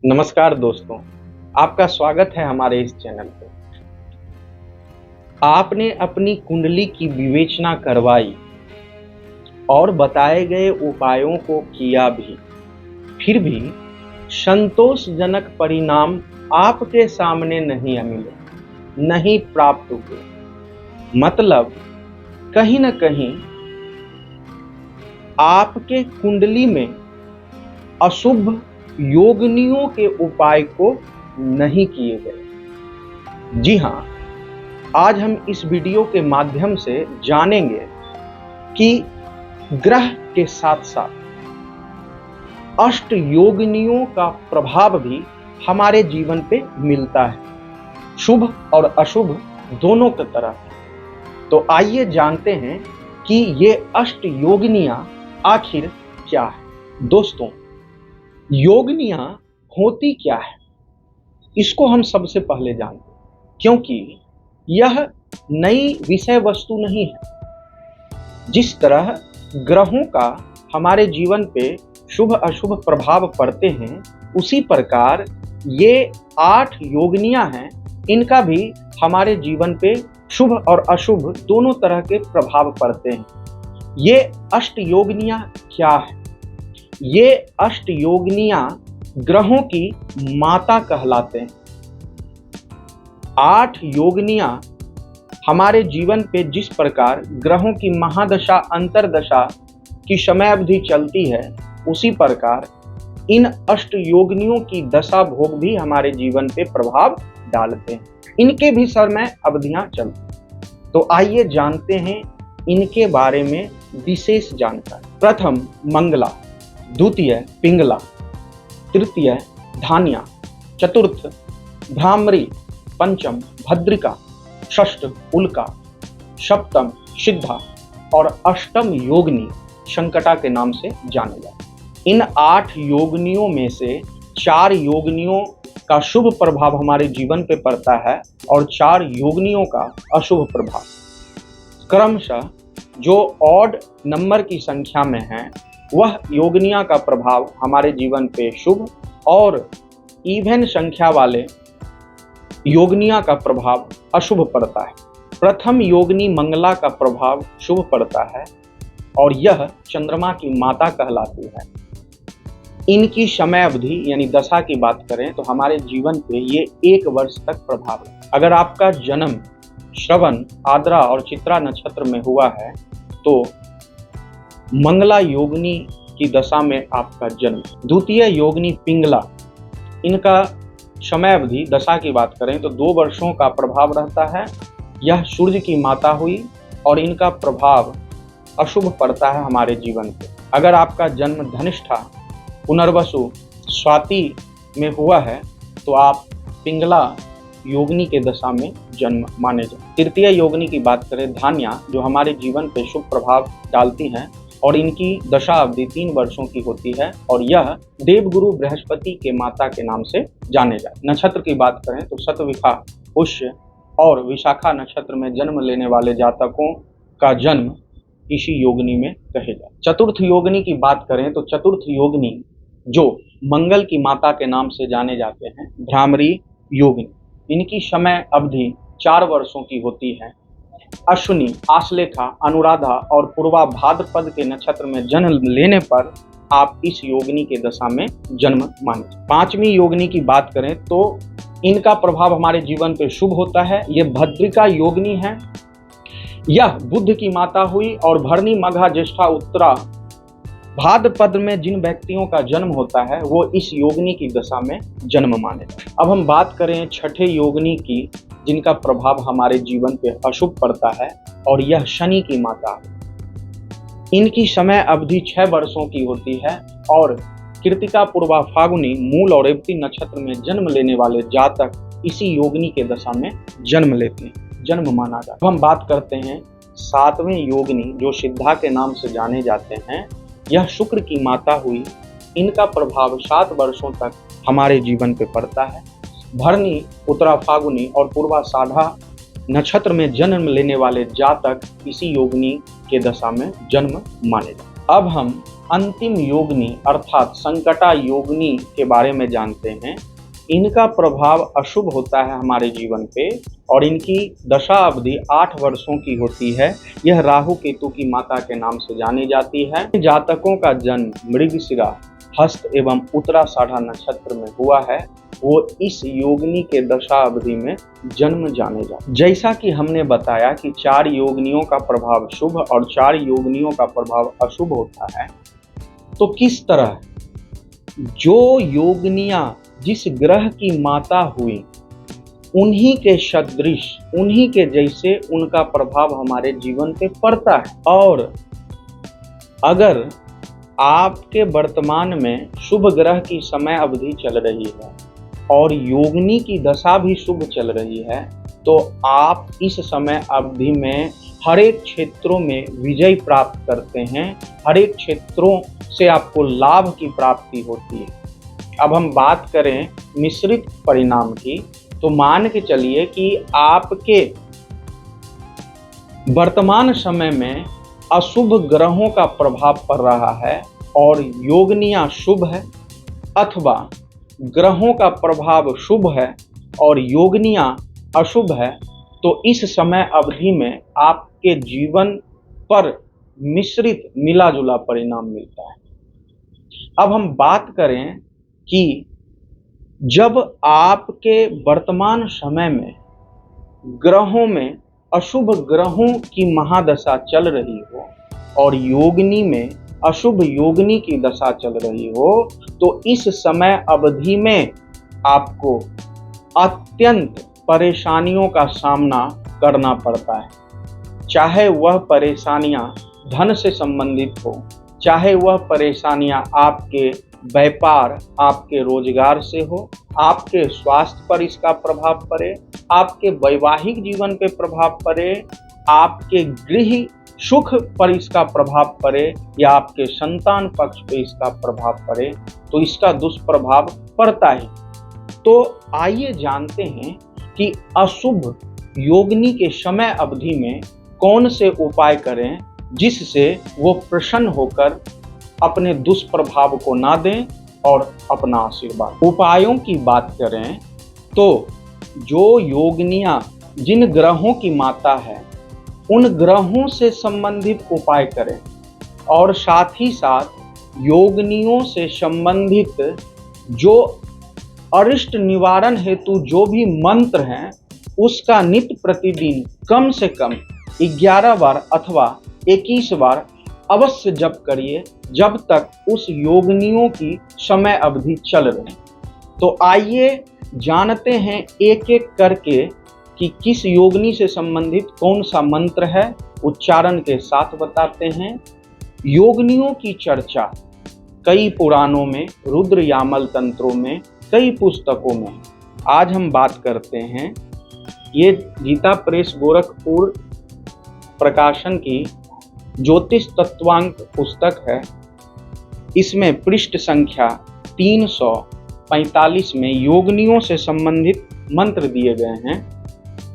नमस्कार दोस्तों, आपका स्वागत है हमारे इस चैनल पे। आपने अपनी कुंडली की विवेचना करवाई और बताए गए उपायों को किया भी, फिर भी संतोषजनक परिणाम आपके सामने नहीं मिले, नहीं प्राप्त हुए। मतलब कहीं न कहीं आपके कुंडली में अशुभ योगिनियों के उपाय को नहीं किए गए। जी हाँ, आज हम इस वीडियो के माध्यम से जानेंगे कि ग्रह के साथ साथ अष्ट योगिनियों का प्रभाव भी हमारे जीवन पे मिलता है, शुभ और अशुभ दोनों की तरह। तो आइए जानते हैं कि ये अष्ट योगिनियां आखिर क्या है। दोस्तों, योगिनियां होती क्या है, इसको हम सबसे पहले जानते हैं, क्योंकि यह नई विषय वस्तु नहीं है। जिस तरह ग्रहों का हमारे जीवन पे शुभ अशुभ प्रभाव पड़ते हैं, उसी प्रकार ये 8 योगिनियां हैं, इनका भी हमारे जीवन पे शुभ और अशुभ दोनों तरह के प्रभाव पड़ते हैं। ये अष्ट योगिनियां क्या है? ये अष्ट योगिनियां ग्रहों की माता कहलाते हैं। 8 योगिनियां हमारे जीवन पे जिस प्रकार ग्रहों की महादशा अंतरदशा की समय अवधि चलती है, उसी प्रकार इन अष्ट योगिनियों की दशा भोग भी हमारे जीवन पे प्रभाव डालते हैं। इनके भी समय अवधियां चलती हैं। तो आइए जानते हैं इनके बारे में विशेष जानकारी। प्रथम मंगला, द्वितीय पिंगला, तृतीय धान्या, चतुर्थ भ्रामरी, पंचम भद्रिका, षष्ठ उल्का, सप्तम सिद्धा और अष्टम योगिनी संकटा के नाम से जाने जाते। इन 8 योगिनियों में से 4 योगिनियों का शुभ प्रभाव हमारे जीवन पे पड़ता है और 4 योगिनियों का अशुभ प्रभाव। क्रमशः जो ऑड नंबर की संख्या में है, वह योगिनियां का प्रभाव हमारे जीवन पे शुभ और इवन संख्या वाले योगिनियां का प्रभाव अशुभ पड़ता है। प्रथम योगिनी मंगला का प्रभाव शुभ पड़ता है और यह चंद्रमा की माता कहलाती है। इनकी समय अवधि यानी दशा की बात करें तो हमारे जीवन पे ये 1 वर्ष तक प्रभाव है। अगर आपका जन्म श्रवण, आद्रा और चित्रा नक्षत्र में हुआ है तो मंगला योगिनी की दशा में आपका जन्म। द्वितीय योगिनी पिंगला, इनका समय अवधि दशा की बात करें तो 2 वर्षों का प्रभाव रहता है। यह सूर्य की माता हुई और इनका प्रभाव अशुभ पड़ता है हमारे जीवन पे। अगर आपका जन्म धनिष्ठा, पुनर्वसु, स्वाति में हुआ है तो आप पिंगला योगिनी के दशा में जन्म माने जाए। तृतीय योगिनी की बात करें धान्या, जो हमारे जीवन पे शुभ प्रभाव डालती हैं और इनकी दशा अवधि 3 वर्षों की होती है और यह देवगुरु बृहस्पति के माता के नाम से जाने जाते। नक्षत्र की बात करें तो शतविखा, पुष्य और विशाखा नक्षत्र में जन्म लेने वाले जातकों का जन्म इसी योगिनी में कहे जाए। चतुर्थ योगिनी की बात करें तो चतुर्थ योगिनी जो मंगल की माता के नाम से जाने जाते हैं, भ्रामरी योगिनी, इनकी समय अवधि 4 वर्षों की होती है। अश्विनी, आश्लेषा, अनुराधा और पूर्वा भाद्रपद के नक्षत्र में जन्म लेने पर आप इस योगिनी के दशा में जन्म माने। 5वीं योगिनी की बात करें तो इनका प्रभाव हमारे जीवन पे शुभ होता है। ये भद्रिका योगिनी है। यह बुध की माता हुई और भरणी, मघा, ज्येष्ठा, उत्तरा, भाद्रपद में जिन व्यक्तियों का जन्म होता है वो इस योगिनी की दशा में जन्म माने। अब हम बात करें छठे योगिनी की, जिनका प्रभाव हमारे जीवन पे अशुभ पड़ता है और यह शनि की माता है। इनकी समय अवधि 6 वर्षों की होती है और कृतिका, पूर्वा, फागुनी, मूल और रेवती नक्षत्र में जन्म लेने वाले जातक इसी योगिनी के दशा में जन्म लेते हैं, जन्म माना जाता है। अब हम बात करते हैं 7वें योगिनी, जो सिद्धा के नाम से जाने जाते हैं। यह शुक्र की माता हुई। इनका प्रभाव 7 वर्षों तक हमारे जीवन पे पड़ता है। भरणी, उत्तरा फागुनी और पूर्वा साढ़ा नक्षत्र में जन्म लेने वाले जातक इसी योगिनी के दशा में जन्म माने जाते। अब हम अंतिम योगिनी अर्थात संकटा योगिनी के बारे में जानते हैं। इनका प्रभाव अशुभ होता है हमारे जीवन पे और इनकी दशा अवधि 8 वर्षों की होती है। यह राहु केतु की माता के नाम से जानी जाती है। जातकों का जन्म मृगशिरा, हस्त एवं उत्तराषाढ़ा नक्षत्र में हुआ है, वो इस योगिनी के दशा अवधि में जन्म जाने जाते। जैसा कि हमने बताया कि 4 योगिनियों का प्रभाव शुभ और 4 योगिनियों का प्रभाव अशुभ होता है, तो किस तरह जो योगिनियां जिस ग्रह की माता हुई उन्हीं के सदृश, उन्हीं के जैसे उनका प्रभाव हमारे जीवन पे पड़ता है। और अगर आपके वर्तमान में शुभ ग्रह की समय अवधि चल रही है और योगिनी की दशा भी शुभ चल रही है, तो आप इस समय अवधि में हर एक क्षेत्रों में विजय प्राप्त करते हैं, हर एक क्षेत्रों से आपको लाभ की प्राप्ति होती है। अब हम बात करें मिश्रित परिणाम की, तो मान के चलिए कि आपके वर्तमान समय में अशुभ ग्रहों का प्रभाव पड़ रहा है और योगिनियां शुभ है, अथवा ग्रहों का प्रभाव शुभ है और योगिनियां अशुभ है, तो इस समय अवधि में आपके जीवन पर मिश्रित मिला जुला परिणाम मिलता है। अब हम बात करें कि जब आपके वर्तमान समय में ग्रहों में अशुभ ग्रहों की महादशा चल रही हो और योगिनी में अशुभ योगिनी की दशा चल रही हो, तो इस समय अवधि में आपको अत्यंत परेशानियों का सामना करना पड़ता है। चाहे वह परेशानियां धन से संबंधित हो, चाहे वह परेशानियां आपके व्यापार, आपके रोजगार से हो, आपके स्वास्थ्य पर इसका प्रभाव पड़े, आपके वैवाहिक जीवन पे प्रभाव पड़े, आपके गृह सुख पर इसका प्रभाव पड़े या आपके संतान पक्ष पे इसका प्रभाव पड़े, तो इसका दुष्प्रभाव पड़ता ही। तो आइए जानते हैं कि अशुभ योगिनी के समय अवधि में कौन से उपाय करें जिससे वो प्रसन्न होकर अपने दुष्प्रभाव को ना दें और अपना आशीर्वाद। उपायों की बात करें तो जो योगिनियां जिन ग्रहों की माता है उन ग्रहों से संबंधित उपाय करें और साथ ही साथ योगिनियों से संबंधित जो अरिष्ट निवारण हेतु जो भी मंत्र हैं उसका नित्य प्रतिदिन कम से कम 11 बार अथवा 21 बार अवश्य जप करिए जब तक उस योगिनियों की समय अवधि चल रही। तो आइए जानते हैं एक एक करके कि किस योगिनी से संबंधित कौन सा मंत्र है, उच्चारण के साथ बताते हैं। योगिनियों की चर्चा कई पुराणों में, रुद्र यामल तंत्रों में, कई पुस्तकों में। आज हम बात करते हैं, ये गीता प्रेस गोरखपुर प्रकाशन की ज्योतिष तत्वांक पुस्तक है। इसमें पृष्ठ संख्या 345 में योगिनियों से संबंधित मंत्र दिए गए हैं।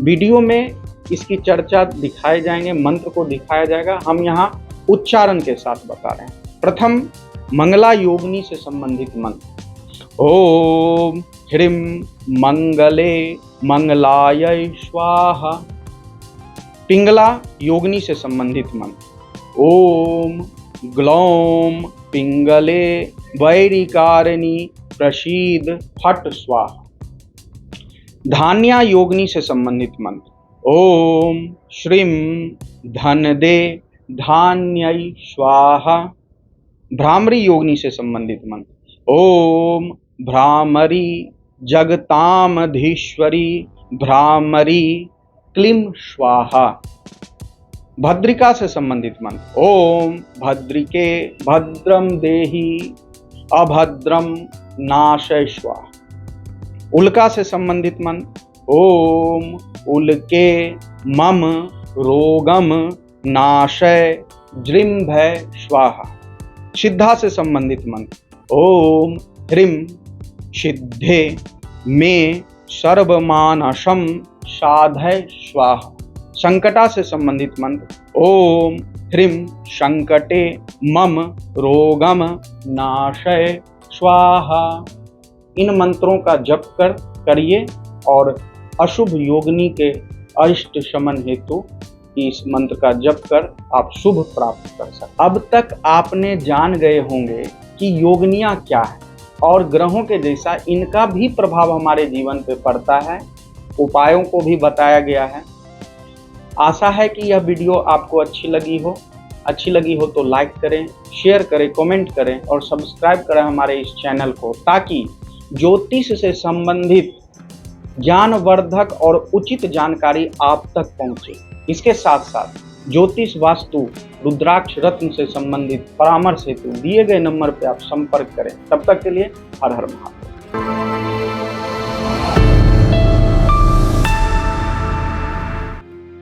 वीडियो में इसकी चर्चा दिखाए जाएंगे, मंत्र को दिखाया जाएगा, हम यहाँ उच्चारण के साथ बता रहे हैं। प्रथम मंगला योगिनी से संबंधित मंत्र। ओम ह्रीं मंगले मंगलाय स्वाहा। पिंगला योगिनी से संबंधित मंत्र। ओम ग्लौम पिंगले वैरिकारिणी प्रसीद फट स्वाहा। धान्या योगिनी से संबंधित मंत्र। ओम श्रीं धनदे धान्यै स्वाहा। भ्रामरी योगिनी से संबंधित मंत्र। ओम भ्रामरी जगतामधीश्वरी भ्रामरी क्लीं स्वाहा। भद्रिका से संबंधित मंत्र। ओम भद्रिके भद्रम देहि अभद्रम नाशय स्वाहा। उल्का से संबंधित मंत्र। ओम उल्के मम रोगम नाशय जृंभय स्वाहा। सिद्धा से संबंधित मंत्र। ओम ह्रीं सिद्धे में सर्वमानसम साधय स्वाहा। संकटा से संबंधित मंत्र। ओम ह्रीं संकटे मम रोगम नाशय स्वाहा। इन मंत्रों का जप करिए और अशुभ योगिनी के अरिष्ट शमन हेतु इस मंत्र का जप कर आप शुभ प्राप्त कर सकते। अब तक आपने जान गए होंगे कि योगिनियां क्या है और ग्रहों के जैसा इनका भी प्रभाव हमारे जीवन पे पड़ता है। उपायों को भी बताया गया है। आशा है कि यह वीडियो आपको अच्छी लगी हो तो लाइक करें, शेयर करें, कमेंट करें और सब्सक्राइब करें हमारे इस चैनल को, ताकि ज्योतिष से संबंधित ज्ञानवर्धक और उचित जानकारी आप तक पहुंचे। इसके साथ साथ ज्योतिष, वास्तु, रुद्राक्ष रत्न से संबंधित परामर्श हेतु दिए गए नंबर पर आप संपर्क करें। तब तक के लिए हर हर महादेव।